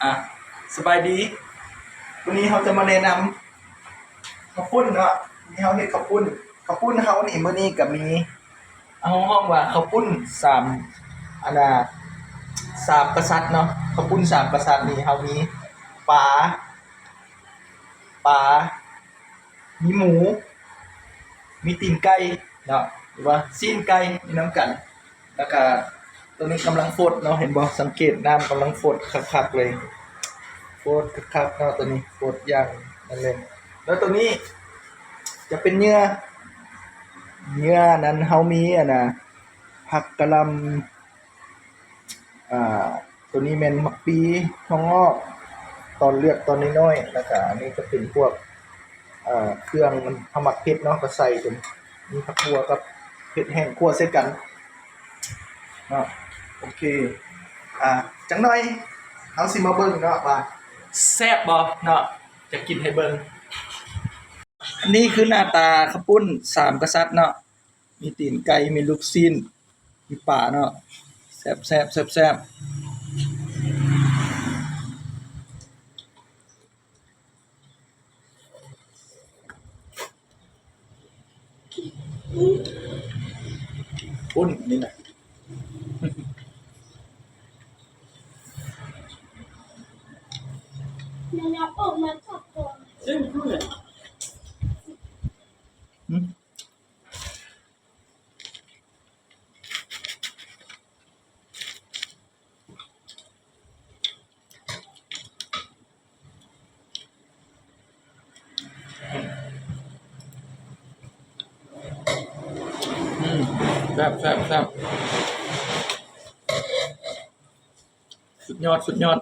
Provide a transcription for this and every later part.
อ่ะสบายดีวันนี้เขาจะมาแนะนำข้าวปุ้นเนาะนี่เขาเห็ดข้าวปุ้นเขานี่มื้อนี้ก็มีเอาห้องว่าข้าวปุ้นสามอันน่ะสามกษัตริย์เนาะข้าวปุ้นสามกษัตริย์นี่เขามีปลามีหมูมีตีนไก่เนาะหรือว่าซีนไก่มีน้ำกันแล้วก็ตัวนี้กำลังฟดเนาะเห็นบ่สังเกตน้ำกำลังฟดคักๆเลยฟดคักๆเนาะตัวนี้ฟดอย่างนั่นเลยแล้วตัวนี้จะเป็นเนื้อนั้นเฮามีนะผักกะหล่ำตัวนี้แม่นมักปีถั่วงอกตอนเลือกตอนน้อยๆแล้วก็อันนี้จะเป็นพวกเครื่องมันทำหมักเผ็ดเนาะก็ใส่เป็นมีผักบัวกับเผ็ดแห้งคั่วใส่กันเนาะโอเคจังหน่อยเฮาสิมาเบิ่งเนาะว่าแซ่บบ่เนาะจะกินให้เบิ่งอันนี้คือหน้าตาข้าวปุ้นสามกษัตริย์เนาะมีตีนไก่มีลูกชิ้นมีปลาเนาะแซ่บปุ้นนี่แหละแซ่บสุดยอด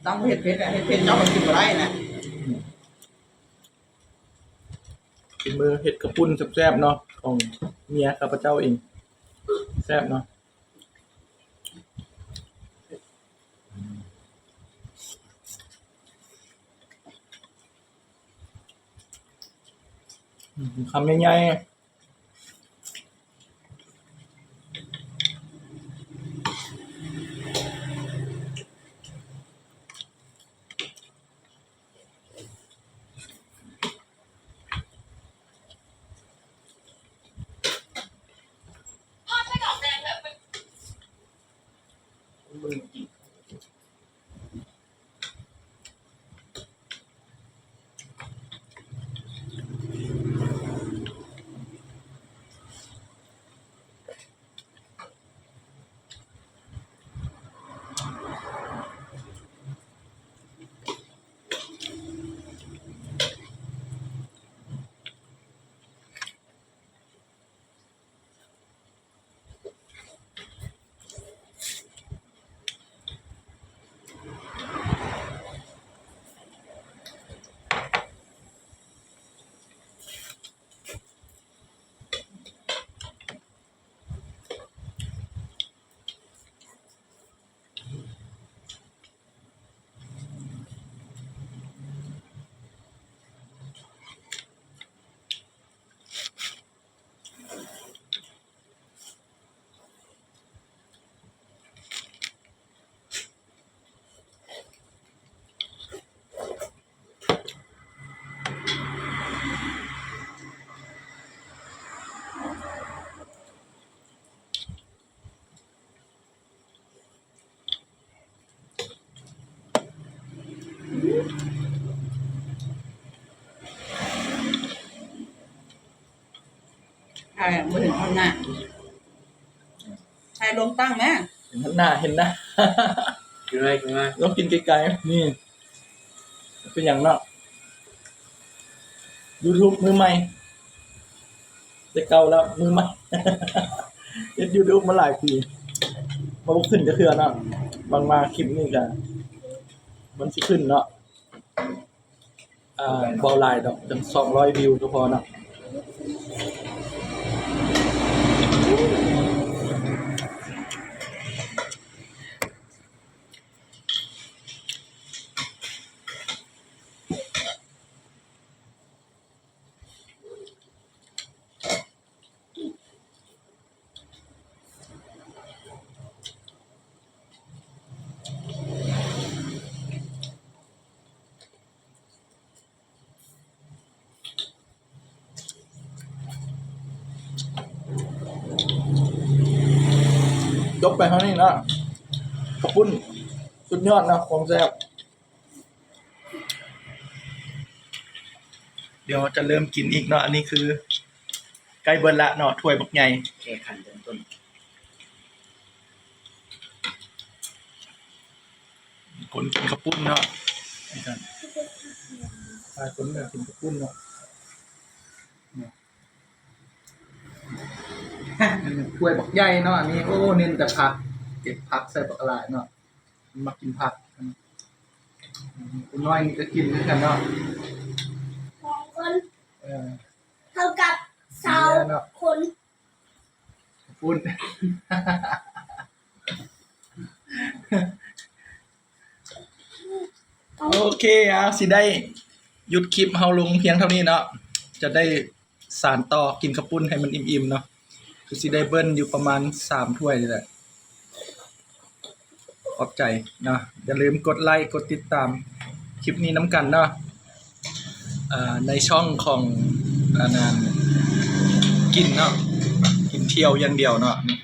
ต้องเห็ดเผ็ดอะเห็ดเผ็ดเจ้ามันกินบ่ได้นะเป็นมือเห็ดกระปุ้นแซ่บๆเนาะของเมียข้าพเจ้าเองแซ่บเนาะคำใหญ่ๆใช่มือถึงคนหน้าใช่ลงตั้งไหมเห็นหน้ากินอะไรต้องกินไกลๆนี่เป็นอย่างเนาะ YouTube มือใหม่จะเก่าแล้วมือใหม่ เล่น YouTube มาหลายปีมาบุกขึ้นจะเทื่อเนาะบางมาคลิปนี้กันมันสิขึ้นเนาะบอลไลน์ดอกจัง200 วิวก็พอเนาะ บไปเท่านี้เนาะขอบคุณสุดยอดนะของแซ่บเดี๋ยวจะเริ่มกินอีกเนาะอันนี้คือใกล้เบิดละเนาะถ้วยบักใหญ่ แค่ขันเริ่มต้น คนกินข้าวปุ้นเนาะนี่กันพาคนมากินข้าวปุ้นเนาะถ้วยบักใหญ่เนาะอันนี้โอ้เน้นแต่ผักเก็บผักใส่บักหลายเนาะมากินผักคุณน้อยนี่ก็กินเหมือนกันเนาะ 2 คน เออ เท่ากับ2 คน ปุ้น โอเคสิได้หยุดคลิปเฮาลงเพียงเท่านี้เนาะจะได้สานต่อกินข้าวปุ้นให้มันอิ่มๆเนาะคือสิได้เบิ้ลอยู่ประมาณ3ถ้วยนี่แหละขอบใจเนาะอย่าลืมกดไลค์กดติดตามคลิปนี้น้ำกันเนาะในช่องของอันนั้นกินเนาะกินเที่ยวอย่างเดียวเนาะนี่